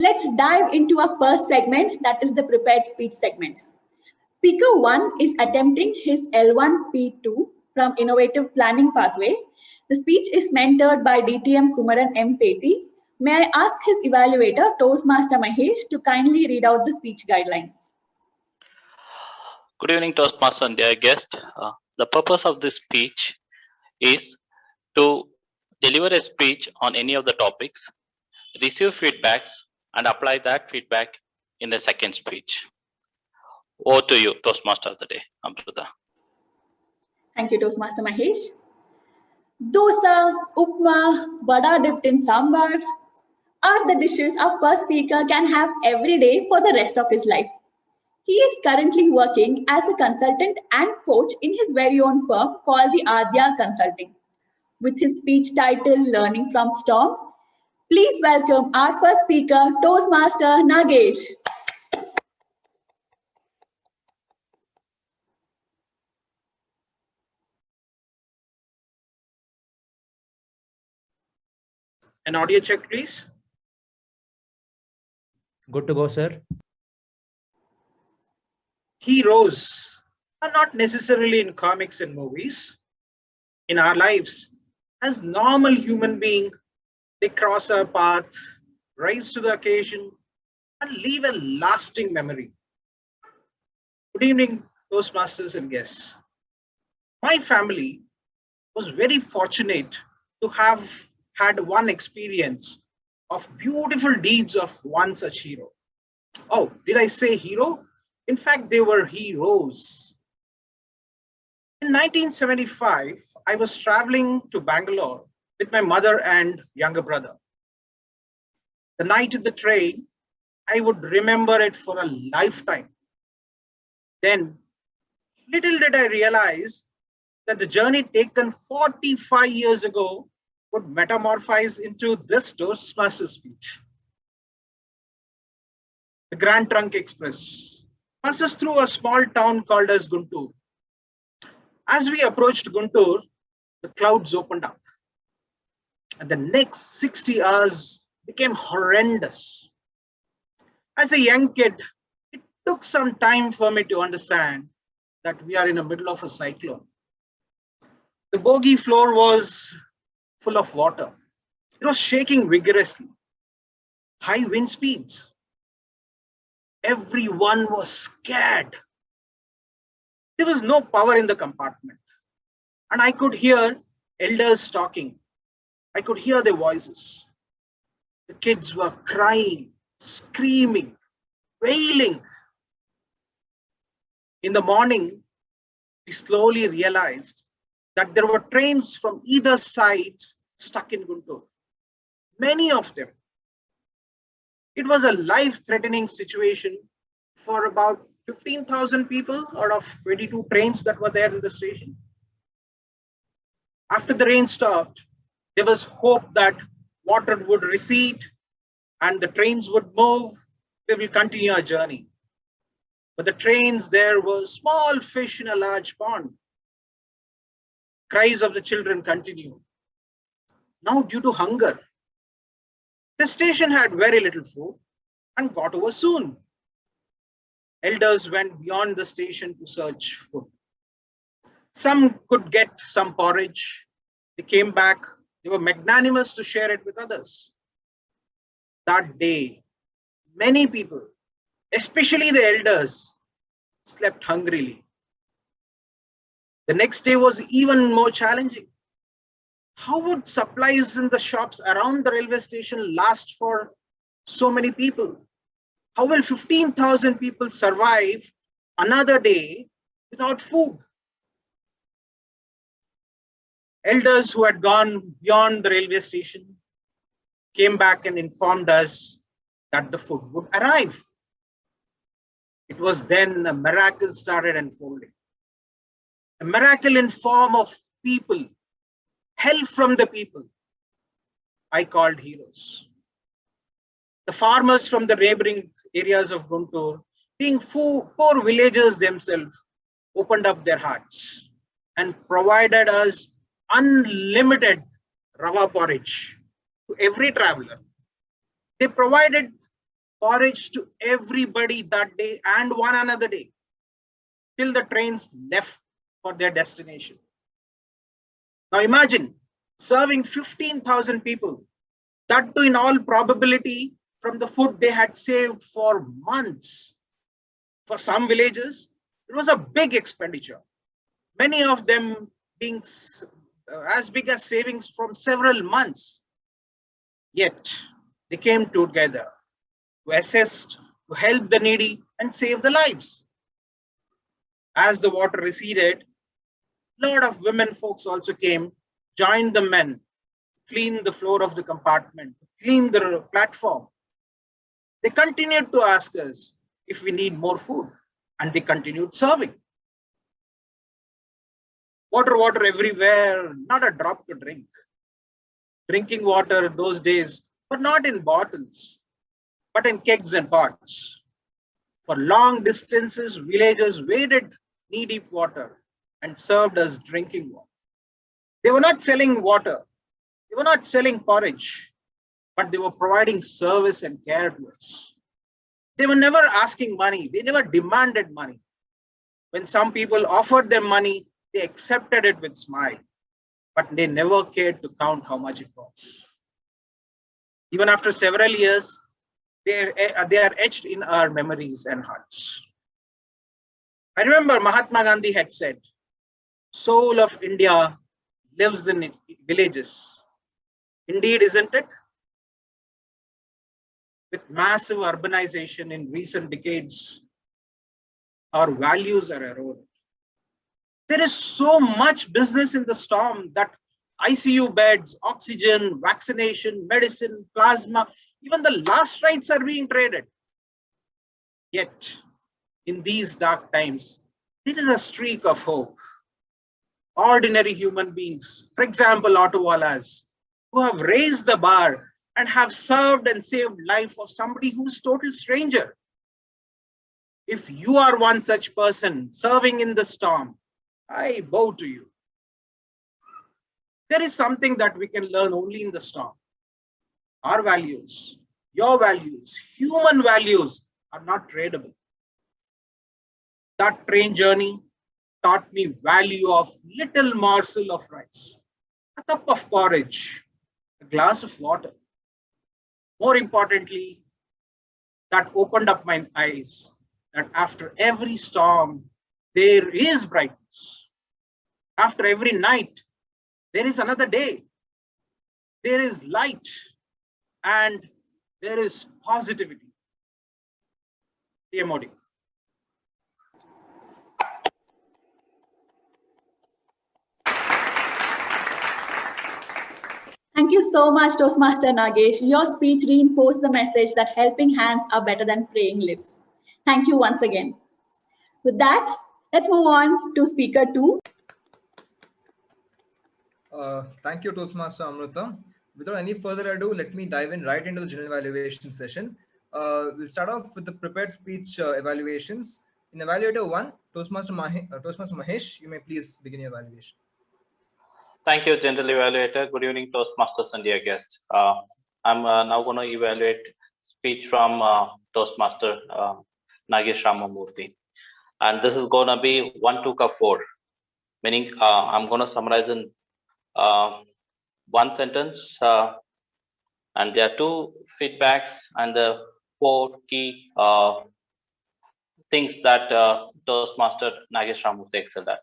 Let's dive into our first segment, that is the prepared speech segment. Speaker 1 is attempting his L1P2 from Innovative Planning Pathway. The speech is mentored by DTM Kumaran M. Peti. May I ask his evaluator, Toastmaster Mahesh, to kindly read out the speech guidelines. Good evening, Toastmaster and dear guest. The purpose of this speech is to deliver a speech on any of the topics, receive feedbacks, and apply that feedback in the second speech. Over to you, Toastmaster of the day, Amrita. Thank you, Toastmaster Mahesh. Dosa, upma, vada dipped in sambar are the dishes our first speaker can have every day for the rest of his life. He is currently working as a consultant and coach in his very own firm called the Adya Consulting. With his speech title, Learning from Storm, please welcome our first speaker, Toastmaster Nagesh. An audio check, please. Good to go, sir. Heroes are not necessarily in comics and movies. In our lives, as normal human beings, they cross our path, rise to the occasion, and leave a lasting memory. Good evening, Toastmasters and guests. My family was very fortunate to have had one experience of beautiful deeds of one such hero. Oh, did I say hero? In fact, they were heroes. In 1975, I was traveling to Bangalore with my mother and younger brother. The night in the train, I would remember it for a lifetime. Then, little did I realize that the journey taken 45 years ago would metamorphose into this Toastmaster speech. The Grand Trunk Express passes through a small town called as Guntur. As we approached Guntur, the clouds opened up. And the next 60 hours became horrendous. As a young kid, it took some time for me to understand that we are in the middle of a cyclone. The bogie floor was full of water. It was shaking vigorously. High wind speeds. Everyone was scared. There was no power in the compartment. And I could hear elders talking. I could hear their voices. The kids were crying, screaming, wailing. In the morning, we slowly realized that there were trains from either sides stuck in Guntur. Many of them. It was a life-threatening situation for about 15,000 people out of 22 trains that were there in the station. After the rain stopped, there was hope that water would recede and the trains would move. We will continue our journey. But the trains there were small fish in a large pond. Cries of the children continued. Now, due to hunger, the station had very little food and got over soon. Elders went beyond the station to search food. Some could get some porridge. They came back. They were magnanimous to share it with others. That day, many people, especially the elders, slept hungrily. The next day was even more challenging. How would supplies in the shops around the railway station last for so many people? How will 15,000 people survive another day without food? Elders who had gone beyond the railway station came back and informed us that the food would arrive. It was then a miracle started unfolding. A miracle in form of people, help from the people, I called heroes. The farmers from the neighboring areas of Guntur, being poor villagers themselves, opened up their hearts and provided us unlimited rava porridge to every traveler. They provided porridge to everybody that day and one another day till the trains left for their destination. Now imagine serving 15,000 people, that too in all probability from the food they had saved for months. For some villages, it was a big expenditure, many of them being as big as savings from several months. Yet they came together to assist, to help the needy and save the lives. As the water receded, a lot of women folks also came, joined the men, clean the floor of the compartment, clean the platform. They continued to ask us if we need more food, and they continued serving. Water everywhere, not a drop to drink. Drinking water those days, but not in bottles, but in kegs and pots. For long distances, villagers waded knee-deep water and served us drinking water. They were not selling water, they were not selling porridge, but they were providing service and care to us. They were never asking money, they never demanded money. When some people offered them money, they accepted it with smile, but they never cared to count how much it was. Even after several years, they are etched in our memories and hearts. I remember Mahatma Gandhi had said, "Soul of India lives in villages." Indeed, isn't it? With massive urbanization in recent decades, our values are eroded. There is so much business in the storm that ICU beds, oxygen, vaccination, medicine, plasma, even the last rites are being traded. Yet, in these dark times, there is a streak of hope. Ordinary human beings, for example, autowalas, who have raised the bar and have served and saved life of somebody who's total stranger. If you are one such person serving in the storm, I bow to you. There is something that we can learn only in the storm. Our values, your values, human values are not tradable. That train journey taught me value of little morsel of rice, a cup of porridge, a glass of water. More importantly, that opened up my eyes that after every storm, there is brightness. After every night, there is another day. There is light and there is positivity. TMOD. Thank you so much, Toastmaster Nagesh. Your speech reinforced the message that helping hands are better than praying lips. Thank you once again. With that, let's move on to speaker 2. Thank you, Toastmaster Amrita. Without any further ado, let me dive in right into the general evaluation session. We'll start off with the prepared speech evaluations. In evaluator 1, Toastmaster Mahesh, you may please begin your evaluation. Thank you, General Evaluator. Good evening, Toastmasters and dear guests. I'm now going to evaluate speech from Toastmaster Nagesh Ramamurthy. And this is going to be 1 to 4, meaning I'm going to summarize in one sentence. And there are 2 feedbacks and the 4 key things that Toastmaster Nagesh Ramamurthy excelled at.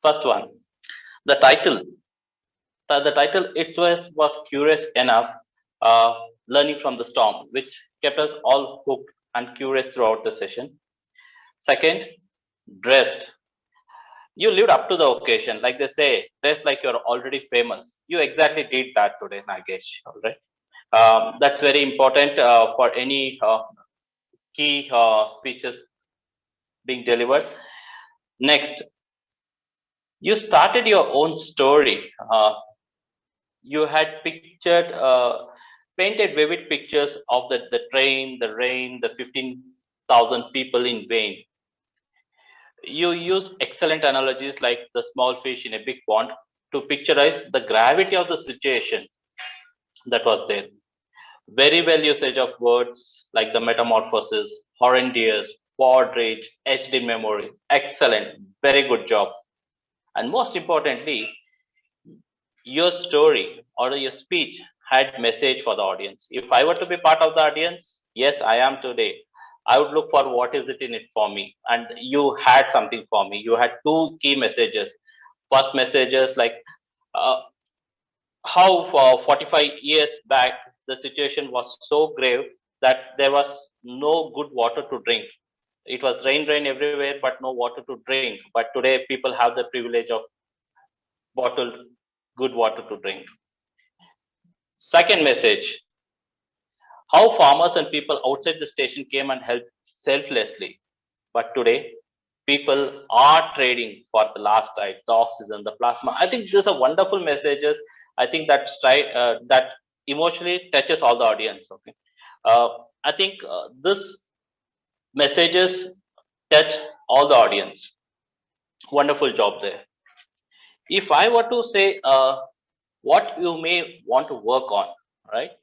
First one. The title, it was curious enough, learning from the storm, which kept us all hooked and curious throughout the session. Second, dressed. You lived up to the occasion, like they say, dressed like you're already famous. You exactly did that today, Nagesh. All right, that's very important for any key speeches being delivered. Next. You started your own story. You had painted vivid pictures of the train, the rain, the 15,000 people in vain. You used excellent analogies like the small fish in a big pond to picturize the gravity of the situation that was there. Very well usage of words like the metamorphosis, horrendous, porridge, HD memory. Excellent. Very good job. And most importantly, your story or your speech had message for the audience. If I were to be part of the audience, yes, I am today. I would look for what is it in it for me. And you had something for me. You had two key messages. First messages like uh, how for 45 years back the situation was so grave that there was no good water to drink. It was rain everywhere but no water to drink. But today people have the privilege of bottled good water to drink. Second message, how farmers and people outside the station came and helped selflessly. But today, people are trading for the last ride, the oxygen, the plasma. I think these are wonderful messages. I think that emotionally touches all the audience. Okay, uh, I think this messages touch all the audience. Wonderful job there. If I were to say what you may want to work on, right?